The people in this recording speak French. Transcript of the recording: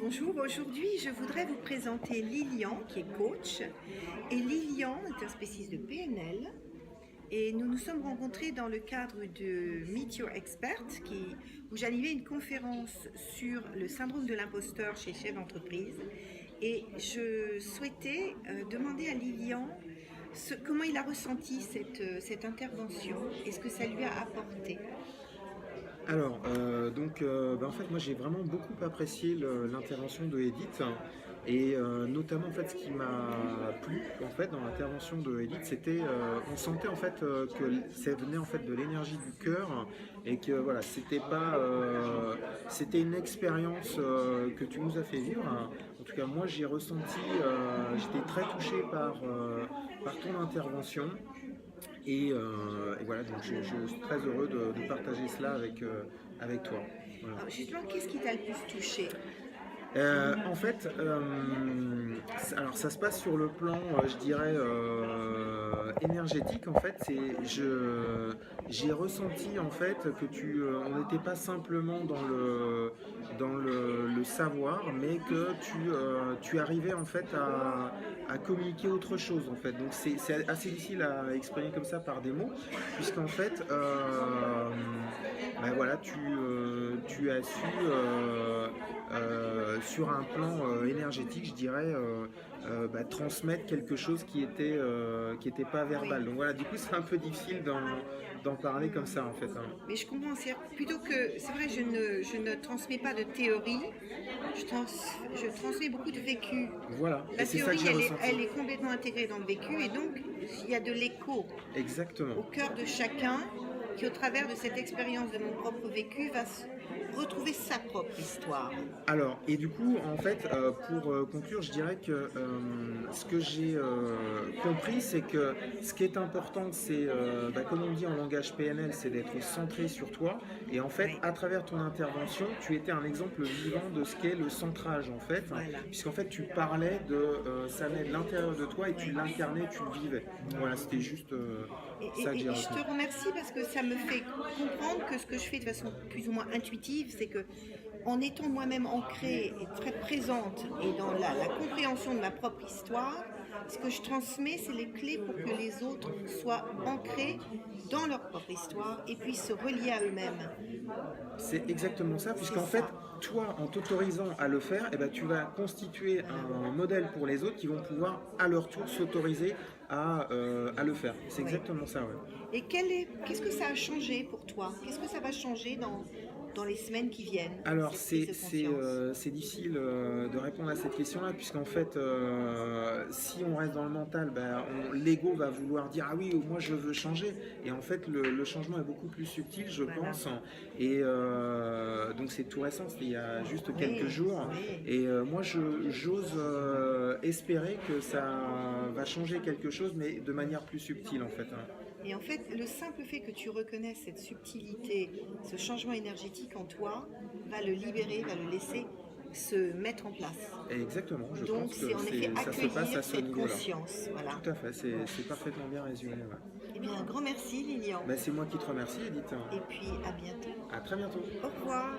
Bonjour, aujourd'hui je voudrais vous présenter Lilian qui est coach et Lilian est un spécialiste de PNL et nous nous sommes rencontrés dans le cadre de Meet Your Expert où j'animais une conférence sur le syndrome de l'imposteur chez chefs d'entreprise et je souhaitais demander à Lilian comment il a ressenti cette intervention et ce que ça lui a apporté. Alors, en fait, moi j'ai vraiment beaucoup apprécié l'intervention de Edith et notamment en fait ce qui m'a plu en fait dans l'intervention de Edith, c'était on sentait en fait que ça venait en fait de l'énergie du cœur et que voilà, c'était une expérience que tu nous as fait vivre. En tout cas, moi j'ai ressenti, j'étais très touché par ton intervention. Et voilà, donc je suis très heureux de partager cela avec toi. Voilà. Alors justement, qu'est-ce qui t'a le plus touché? En fait, alors ça se passe sur le plan, je dirais, énergétique. En fait, j'ai ressenti en fait que on n'était pas simplement dans le savoir, mais que tu arrivais en fait à communiquer autre chose en fait. Donc c'est assez difficile à exprimer comme ça par des mots, puisqu'en fait, ben voilà, tu as su sur un plan énergétique, je dirais, transmettre quelque chose qui était pas Oui. verbal. Donc voilà, du coup, c'est un peu difficile d'en parler comme ça, en fait, hein. Mais je comprends, c'est plutôt que, c'est vrai, je ne transmets pas de théorie, je transmets beaucoup de vécu. Voilà, et La c'est ça que théorie, j'ai ressenti. elle est complètement intégrée dans le vécu et donc il y a de l'écho Exactement. au cœur de chacun qui, au travers de cette expérience de mon propre vécu, va retrouver sa propre histoire. Alors, et du coup, en fait, pour conclure, je dirais que ce que j'ai compris, c'est que ce qui est important, c'est, comme on dit en langage PNL, c'est d'être centré sur toi. Et en fait, Oui, à travers ton intervention, tu étais un exemple vivant de ce qu'est le centrage, en fait, voilà. puisqu'en fait, tu parlais ça venait de l'intérieur de toi et tu l'incarnais, tu le vivais. Voilà, c'était juste ça que j'ai Et je retenu. te remercie parce que ça me fait comprendre que ce que je fais de façon plus ou moins intuitive, c'est que en étant moi-même ancrée et très présente et dans la compréhension de ma propre histoire, ce que je transmets, c'est les clés pour que les autres soient ancrés dans leur propre histoire et puissent se relier à eux-mêmes. C'est exactement ça, C'est puisqu'en fait, ça. toi, en t'autorisant à le faire, eh ben, tu vas constituer un modèle pour les autres qui vont pouvoir à leur tour s'autoriser à le faire. C'est Oui. exactement ça, ouais. Et qu'est-ce que ça a changé pour toi? Qu'est-ce que ça va changer dans les semaines qui viennent, Alors, cette prise de conscience? c'est difficile de répondre à cette question-là, puisqu'en fait, si on reste dans le mental, l'ego va vouloir dire ah oui, moi je veux changer. Et en fait, le changement est beaucoup plus subtil, je Voilà. pense. Et donc, c'est tout récent, c'était il y a juste quelques Oui, jours. oui. Et moi, j'ose espérer que ça va changer quelque chose, mais de manière plus subtile, en fait, hein. Et en fait, le simple fait que tu reconnaisses cette subtilité, ce changement énergétique en toi, va le libérer, va le laisser se mettre en place. Et exactement, je Donc, pense c'est que en effet ça se passe à accueillir ce cette niveau-là. conscience. Voilà. Tout à fait, c'est parfaitement bien résumé, ouais. Eh bien, un grand merci, Lilian. C'est moi qui te remercie, Edith. Et puis, à bientôt. À très bientôt. Au revoir.